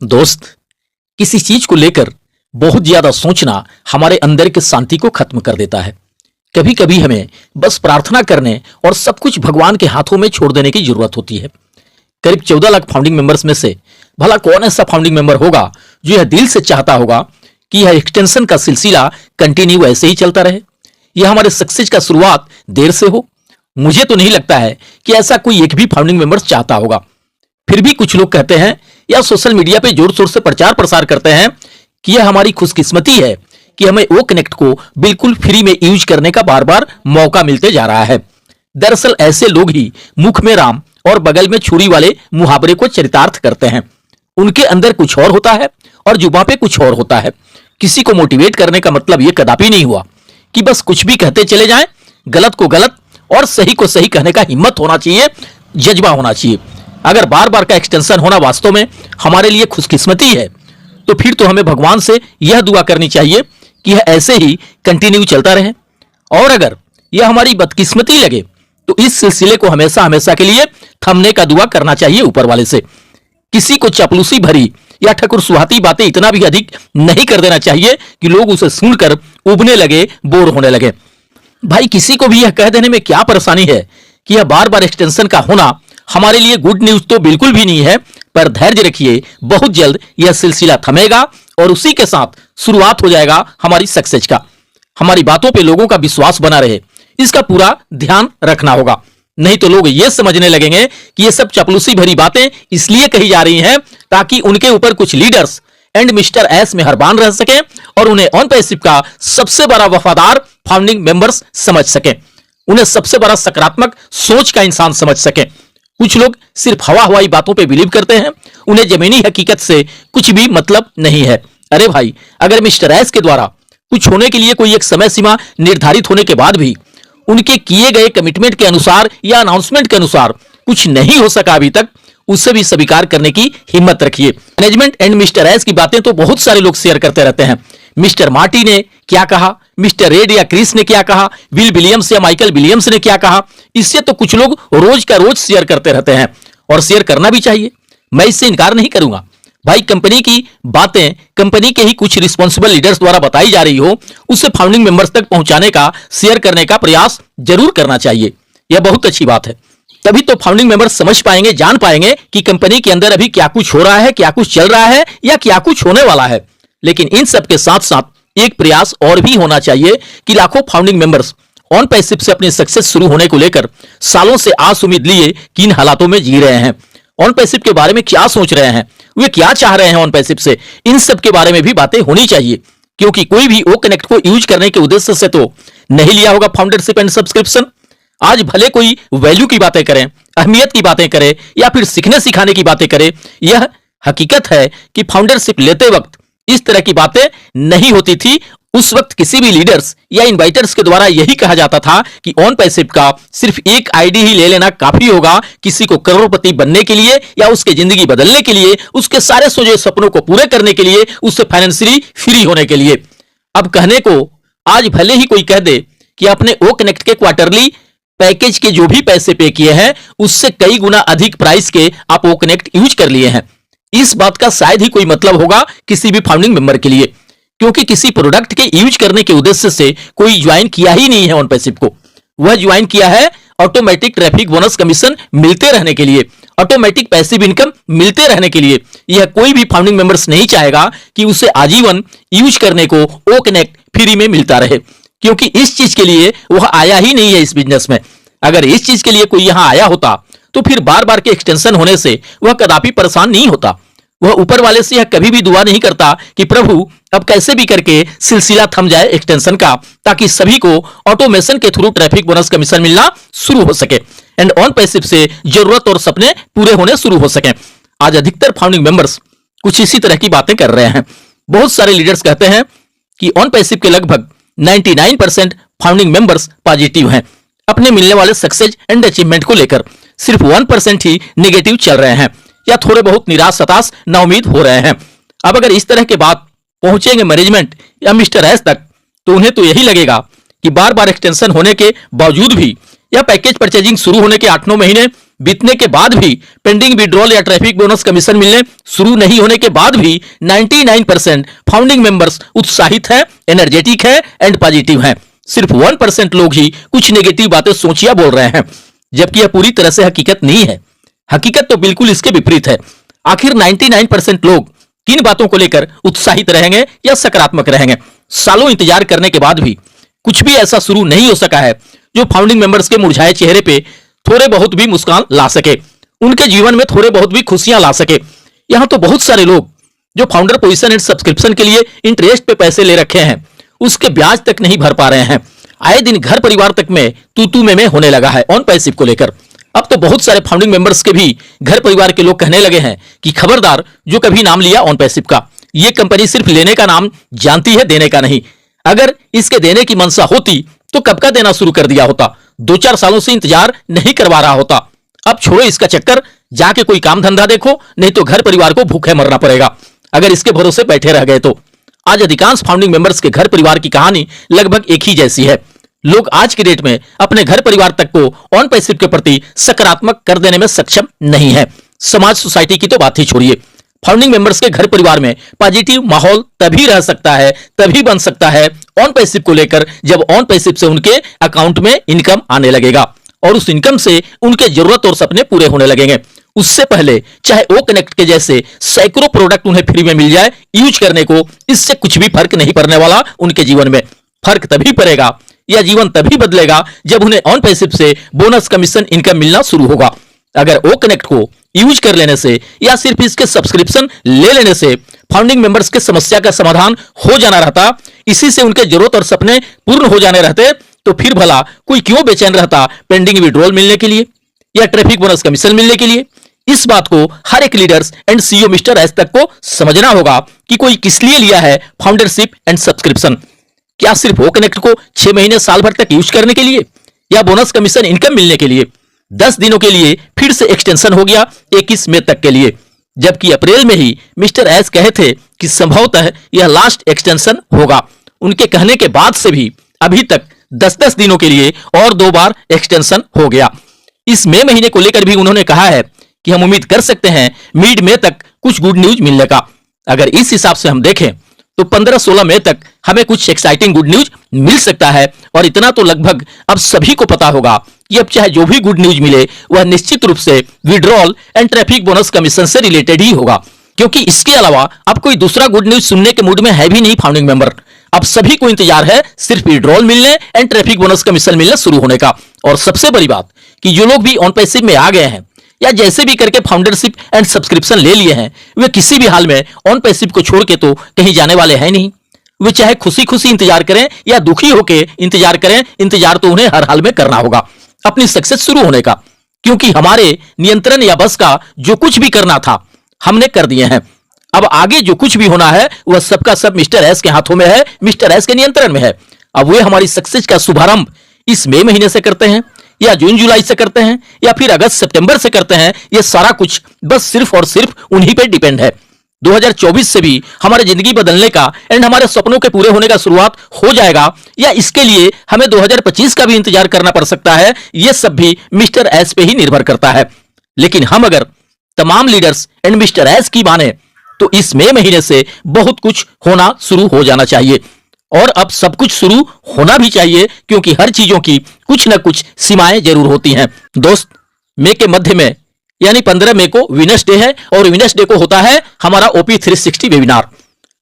दोस्त, किसी चीज को लेकर बहुत ज्यादा सोचना हमारे अंदर की शांति को खत्म कर देता है। कभी कभी हमें बस प्रार्थना करने और सब कुछ भगवान के हाथों में छोड़ देने की जरूरत होती है। करीब 14 लाख फाउंडिंग मेंबर्स में से भला कौन ऐसा फाउंडिंग मेंबर होगा जो यह दिल से चाहता होगा कि यह एक्सटेंशन का सिलसिला कंटिन्यू ऐसे ही चलता रहे, यह हमारे सक्सेस का शुरुआत देर से हो। मुझे तो नहीं लगता है कि ऐसा कोई एक भी फाउंडिंग मेंबर चाहता होगा। फिर भी कुछ लोग कहते हैं या सोशल मीडिया पे जोर शोर से प्रचार प्रसार करते हैं कि यह हमारी खुशकिस्मती है कि हमें ओ कनेक्ट को बिल्कुल फ्री में यूज करने का बार बार मौका मिलते जा रहा है। दरअसल ऐसे लोग ही मुख में राम और बगल में छुरी वाले मुहावरे को चरितार्थ करते हैं। उनके अंदर कुछ और होता है और जुबान पे कुछ और होता है। किसी को मोटिवेट करने का मतलब यह कदापि नहीं हुआ कि बस कुछ भी कहते चले जाएं। गलत को गलत और सही को सही कहने का हिम्मत होना चाहिए, जज्बा होना चाहिए। अगर बार बार का एक्सटेंशन होना वास्तव में हमारे लिए खुशकिस्मती है तो फिर तो हमें भगवान से यह दुआ करनी चाहिए कि यह ऐसे ही कंटिन्यू चलता रहे। और अगर यह हमारी बदकिस्मती लगे तो इस सिलसिले को हमेशा हमेशा के लिए थमने का दुआ करना चाहिए ऊपर वाले से। किसी को चपलूसी भरी या ठकुर सुहाती बातें इतना भी अधिक नहीं कर देना चाहिए कि लोग उसे सुनकर उबने लगे, बोर होने लगे। भाई, किसी को भी यह कह देने में क्या परेशानी है कि यह बार बार एक्सटेंशन का होना हमारे लिए गुड न्यूज तो बिल्कुल भी नहीं है, पर धैर्य रखिए, बहुत जल्द यह सिलसिला थमेगा और उसी के साथ शुरुआत हो जाएगा हमारी सक्सेस का। हमारी बातों पे लोगों का विश्वास बना रहे, इसका पूरा ध्यान रखना होगा। नहीं तो लोग यह समझने लगेंगे कि ये सब चपलूसी भरी बातें इसलिए कही जा रही हैं ताकि उनके ऊपर कुछ लीडर्स एंड मिस्टर एस मेहरबान रह सके और उन्हें ऑन पैसिव का सबसे बड़ा वफादार फाउंडिंग मेंबर्स समझ सके, उन्हें सबसे बड़ा सकारात्मक सोच का इंसान समझ सके। कुछ लोग सिर्फ हवा हवाई बातों पे बिलीव करते हैं, उन्हें जमीनी हकीकत से कुछ भी मतलब नहीं है। अरे भाई, अगर मिस्टर एस के द्वारा कुछ होने के लिए कोई एक समय सीमा निर्धारित होने के बाद भी उनके किए गए कमिटमेंट के अनुसार या अनाउंसमेंट के अनुसार कुछ नहीं हो सका अभी तक, उससे भी स्वीकार करने की हिम्मत रखिए। मैनेजमेंट एंड मिस्टर एस की बातें तो बहुत सारे लोग शेयर करते रहते हैं। मिस्टर मार्टी ने क्या कहा, मिस्टर रेड या क्रिस ने क्या कहा, विल विलियम्स या माइकल विलियम्स ने क्या कहा, इससे तो कुछ लोग रोज का रोज शेयर करते रहते हैं और शेयर करना भी चाहिए। मैं इससे इनकार नहीं करूंगा। भाई, कंपनी की बातें कंपनी के ही कुछ रिस्पॉन्सिबल लीडर्स द्वारा बताई जा रही हो, उसे फाउंडिंग मेंबर्स तक पहुंचाने का, शेयर करने का प्रयास जरूर करना चाहिए। यह बहुत अच्छी बात है। तभी तो फाउंडिंग मेंबर्स समझ पाएंगे, जान पाएंगे कि कंपनी के अंदर अभी क्या कुछ हो रहा है, क्या कुछ चल रहा है या क्या कुछ होने वाला है। लेकिन इन सब के साथ साथ एक प्रयास और भी होना चाहिए कि लाखों फाउंडिंग मेंबर्स ऑन पैसिव से अपनी सक्सेस शुरू होने को लेकर सालों से आस उम्मीद लिए किन हालातों में जी रहे हैं, ऑन पैसिव के बारे में क्या सोच रहे हैं, वे क्या चाह रहे हैं ऑन पैसिव से, इन सब के बारे में भी बातें होनी चाहिए। क्योंकि कोई भी ओ कनेक्ट को यूज करने के उद्देश्य से तो नहीं लिया होगा फाउंडरशिप एंड सब्सक्रिप्शन। आज भले कोई वैल्यू की बातें करें, अहमियत की बातें करे या फिर सीखने सिखाने की बातें करे, यह हकीकत है कि फाउंडरशिप लेते वक्त इस तरह की बातें नहीं होती थी। उस वक्त किसी भी लीडर्स या इन्वाइटर्स के द्वारा यही कहा जाता था कि ऑन पैसिव का सिर्फ एक आईडी ही ले लेना काफी होगा किसी को करोड़पति बनने के लिए या उसके जिंदगी बदलने के लिए, उसके सारे सोचे सपनों को पूरे करने के लिए, उससे फाइनेंशियली फ्री होने के लिए। अब कहने को आज भले ही कोई कह दे कि अपने ओ कनेक्ट के क्वार्टरली पैकेज के जो भी पैसे पे किए हैं उससे कई गुना अधिक प्राइस के आप ओ कनेक्ट यूज कर लिए हैं। इस बात का शायद ही कोई मतलब होगा किसी भी फाउंडिंग मेंबर के लिए, क्योंकि किसी प्रोडक्ट के यूज करने के उद्देश्य से कोई ज्वाइन किया ही नहीं है ऑन पैसिव को। वह ज्वाइन किया है ऑटोमेटिक ट्रैफिक बोनस कमीशन मिलते रहने के लिए, ऑटोमेटिक पैसिव इनकम मिलते रहने के लिए। यह कोई भी फाउंडिंग मेंबर्स नहीं चाहेगा कि उसे आजीवन यूज करने को ओ कनेक्ट फ्री में मिलता रहे, क्योंकि इस चीज के लिए वह आया ही नहीं है इस बिजनेस में। अगर इस चीज के लिए कोई यहां आया होता तो फिर बार बार के एक्सटेंशन होने से वह कदापि परेशान नहीं होता। वह ऊपर वाले से यह कभी भी दुआ नहीं करता कि प्रभु अब कैसे भी करके सिलसिला थम जाए एक्सटेंशन का, ताकि सभी को ऑटोमेशन के थ्रू ट्रैफिक बोनस कमीशन मिलना शुरू हो सके एंड ऑन पैसिव से जरूरत और सपने पूरे होने शुरू हो सके। आज अधिकतर फाउंडिंग मेंबर्स कुछ इसी तरह की बातें कर रहे हैं। बहुत सारे लीडर्स कहते हैं कि ऑन पैसिव के लगभग 99% फाउंडिंग मेंबर्स पॉजिटिव हैं अपने मिलने वाले सक्सेस एंड अचीवमेंट को लेकर, सिर्फ 1% ही नेगेटिव चल रहे हैं या थोड़े बहुत निराश हताश नाउम्मीद हो रहे हैं। अब अगर इस तरह के बात पहुंचेंगे मैनेजमेंट या मिस्टर एस तक, तो उन्हें तो यही लगेगा कि बार बार एक्सटेंशन होने के बावजूद भी या पैकेज परचेजिंग शुरू होने के 8-9 महीने बीतने के बाद भी पेंडिंग विड्रॉल या ट्रैफिक बोनस कमीशन मिलने शुरू नहीं होने के बाद भी 99% फाउंडिंग मेंबर्स उत्साहित हैं, एनर्जेटिक हैं एंड पॉजिटिव हैं। सिर्फ 1% लोग ही कुछ नेगेटिव बातें सोचिया बोल रहे हैं, जबकि यह पूरी तरह से हकीकत नहीं है। हकीकत तो बिल्कुल इसके विपरीत है। आखिर 99% लोग किन बातों को लेकर उत्साहित रहेंगे या सकारात्मक रहेंगे? सालों इंतजार करने के बाद भी कुछ भी ऐसा शुरू नहीं हो सका है जो फाउंडिंग मेंबर्स के मुरझाए चेहरे पे थोड़े बहुत भी मुस्कान ला सके, उनके जीवन में थोड़े बहुत भी खुशियां ला सके। यहां तो बहुत सारे लोग जो फाउंडर पोजीशन एंड सब्सक्रिप्शन के लिए इंटरेस्ट पे पैसे ले रखे हैं, उसके ब्याज तक नहीं भर पा रहे हैं। आए दिन घर परिवार तक में तू में होने लगा है ऑन पैसिव को लेकर। अब तो बहुत सारे फाउंडिंग मेंबर्स के भी घर परिवार के लोग कहने लगे हैं कि खबरदार जो कभी नाम लिया ऑन पैसिव का, ये कंपनी सिर्फ लेने का नाम जानती है, देने का नहीं। अगर इसके देने की मंशा होती तो कब का देना शुरू कर दिया होता, 2-4 सालों से इंतजार नहीं करवा रहा होता। अब छोड़ो इसका चक्कर, जाके कोई काम धंधा देखो, नहीं तो घर परिवार को भूखे मरना पड़ेगा अगर इसके भरोसे बैठे रह गए तो। आज अधिकांश फाउंडिंग मेंबर्स के घर परिवार की कहानी लगभग एक ही जैसी है। लोग आज की डेट में अपने घर परिवार तक को ऑन पैसिव के प्रति सकारात्मक कर देने में सक्षम नहीं है। समाज सोसाइटी की तो बात ही छोड़िए, फाउंडिंग मेंबर्स के घर परिवार में पॉजिटिव माहौल तभी रह सकता है, तभी बन सकता है ऑन पैसिव को लेकर, जब ऑन पैसिव से उनके अकाउंट में इनकम आने लगेगा और उस इनकम से उनके जरूरत और सपने पूरे होने लगेंगे। उससे पहले चाहे ओ कनेक्ट के जैसे सैकड़ों प्रोडक्ट उन्हें फ्री में मिल जाए यूज करने को, इससे कुछ भी फर्क नहीं पड़ने वाला उनके जीवन में। फर्क तभी पड़ेगा या जीवन तभी बदलेगा जब उन्हें ऑन पैसिव से बोनस कमीशन इनकम मिलना शुरू होगा। अगर ओ कनेक्ट को यूज कर लेने से या सिर्फ इसके सब्सक्रिप्शन ले लेने से फाउंडिंग मेंबर्स के समस्या का समाधान हो जाना रहता, इसी से उनके जरूरत और सपने पूर्ण हो जाने रहते, तो फिर भला कोई क्यों बेचैन रहता पेंडिंग विड्रॉल मिलने के लिए या ट्रैफिक बोनस कमीशन मिलने के लिए? इस बात को हर एक leaders and CEO mister S तक को समझना होगा कि कोई किस लिए लिया है फाउंडरशिप एंड सब्सक्रिप्शन। क्या सिर्फ ओ कनेक्ट को 6 महीने साल भर तक यूज करने के लिए या बोनस कमीशन इनकम मिलने के लिए? 10 दिनों के लिए फिर से एक्सटेंशन हो गया 21 मई तक के लिए, जबकि अप्रैल में ही मिस्टर एस कहे थे कि संभवतः यह लास्ट एक्सटेंशन होगा। उनके कहने के बाद से भी अभी तक 10-10 दिनों के लिए और 2 बार एक्सटेंशन हो गया। इस मई महीने को लेकर भी उन्होंने कहा है कि हम उम्मीद कर सकते हैं मिड मई तक कुछ गुड न्यूज मिलने का। अगर इस हिसाब से हम देखें तो 15-16 मई तक हमें कुछ एक्साइटिंग गुड न्यूज मिल सकता है। और इतना तो लगभग अब सभी को पता होगा कि अब चाहे जो भी गुड न्यूज मिले वह निश्चित रूप से withdrawal and traffic bonus commission से रिलेटेड ही होगा, क्योंकि इसके अलावा अब कोई दूसरा गुड न्यूज सुनने के मूड में है भी नहीं फाउंडिंग मेंबर। अब सभी को इंतजार है सिर्फ विड्रॉल मिलने एंड ट्रैफिक बोनस कमीशन मिलने शुरू होने का। और सबसे बड़ी बात कि जो लोग भी ऑन पैसिव में आ गए हैं या जैसे भी करके फाउंडरशिप एंड सब्सक्रिप्शन ले लिए हैं, वे किसी भी हाल में ऑन पैसिव को छोड़ के तो कहीं जाने वाले हैं नहीं। वे चाहे खुशी खुशी इंतजार करें या दुखी होकर इंतजार करें, इंतजार तो उन्हें हर हाल में करना होगा अपनी सक्सेस शुरू होने का, क्योंकि हमारे नियंत्रण या बस का जो कुछ भी करना था हमने कर दिए हैं। अब आगे जो कुछ भी होना है वह सबका सब मिस्टर एस के हाथों में है, मिस्टर एस के नियंत्रण में है। अब वे हमारी सक्सेस का शुभारंभ इस मई महीने से करते हैं या जून जुलाई से करते हैं या फिर अगस्त सितंबर से करते हैं, यह सारा कुछ बस सिर्फ और सिर्फ उन्हीं पे डिपेंड है। 2024 से भी हमारी जिंदगी बदलने का एंड हमारे सपनों के पूरे होने का शुरुआत हो जाएगा, या इसके लिए हमें 2025 का भी इंतजार करना पड़ सकता है, यह सब भी मिस्टर एस पे ही निर्भर करता है। लेकिन हम अगर तमाम लीडर्स एंड मिस्टर एस की माने तो इस मई महीने से बहुत कुछ होना शुरू हो जाना चाहिए, और अब सब कुछ शुरू होना भी चाहिए, क्योंकि हर चीजों की कुछ न कुछ सीमाएं जरूर होती हैं। दोस्त, मई के मध्य में यानी 15 मई को विनर्स डे है, और विनर्स डे को होता है हमारा ओपी 360 वेबिनार।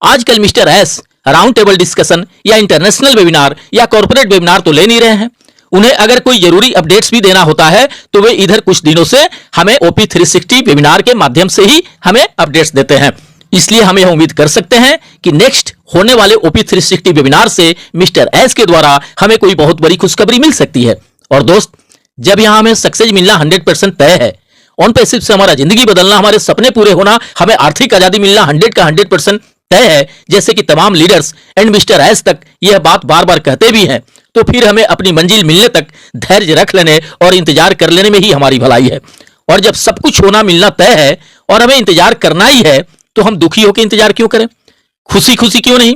आजकल mister S round table discussion या इंटरनेशनल वेबिनार या कॉर्पोरेट वेबिनार तो ले नहीं रहे हैं। उन्हें अगर कोई जरूरी अपडेट्स भी देना होता है तो वे इधर कुछ दिनों से हमें ओपी 360 वेबिनार के माध्यम से ही हमें अपडेट्स देते हैं। इसलिए हम यह उम्मीद कर सकते हैं कि नेक्स्ट होने वाले ओपी 360 वेबिनार से मिस्टर एस के द्वारा हमें कोई बहुत बड़ी खुशखबरी मिल सकती है। और दोस्त, जब यहां हमें सक्सेस मिलना 100% तय है, ऑन पैसिव से हमारा जिंदगी बदलना, हमारे सपने पूरे होना, हमें आर्थिक आजादी मिलना 100 का 100% तय है, जैसे कि तमाम लीडर्स एंड मिस्टर एस तक यह बात बार बार कहते भी हैं, तो फिर हमें अपनी मंजिल मिलने तक धैर्य रख लेने और इंतजार कर लेने में ही हमारी भलाई है। और जब सब कुछ होना मिलना तय है और हमें इंतजार करना ही है, तो हम दुखी होकर इंतजार क्यों करें? खुशी खुशी क्यों नहीं,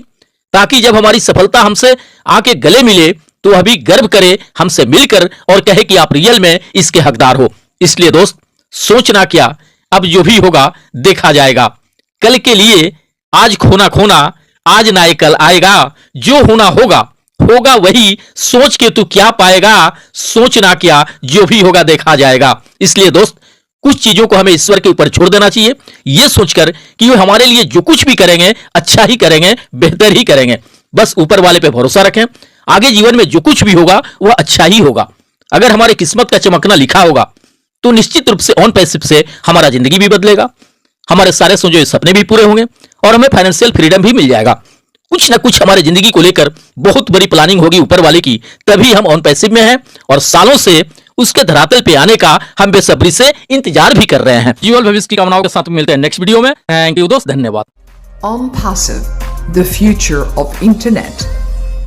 ताकि जब हमारी सफलता हमसे आके गले मिले तो वह भी गर्व करे हमसे मिलकर और कहे कि आप रियल में इसके हकदार हो। इसलिए दोस्त, सोचना क्या, अब जो भी होगा देखा जाएगा। कल के लिए आज खोना खोना, आज ना कल आएगा। जो होना होगा होगा वही, सोच के तू क्या पाएगा। सोचना क्या, जो भी होगा देखा जाएगा। इसलिए दोस्त, कुछ चीजों को हमें ईश्वर के ऊपर छोड़ देना चाहिए, यह सोचकर कि वो हमारे लिए जो कुछ भी करेंगे अच्छा ही करेंगे, बेहतर ही करेंगे। बस ऊपर वाले पे भरोसा रखें। आगे जीवन में जो कुछ भी होगा वह अच्छा ही होगा। अगर हमारे किस्मत का चमकना लिखा होगा तो निश्चित रूप से ऑन पैसिव से हमारा जिंदगी भी बदलेगा, हमारे सारे सोचे सपने भी पूरे होंगे और हमें फाइनेंशियल फ्रीडम भी मिल जाएगा। कुछ ना कुछ हमारे जिंदगी को लेकर बहुत बड़ी प्लानिंग होगी ऊपर वाले की, तभी हम ऑन पैसिव में हैं और सालों से उसके धरातल पे आने का हम बेसब्री से इंतजार भी कर रहे हैं। जीवन भविष्य की कामनाओं के साथ मिलते हैं नेक्स्ट वीडियो में। थैंक यू दोस्त, धन्यवाद। On Passive, the future of internet.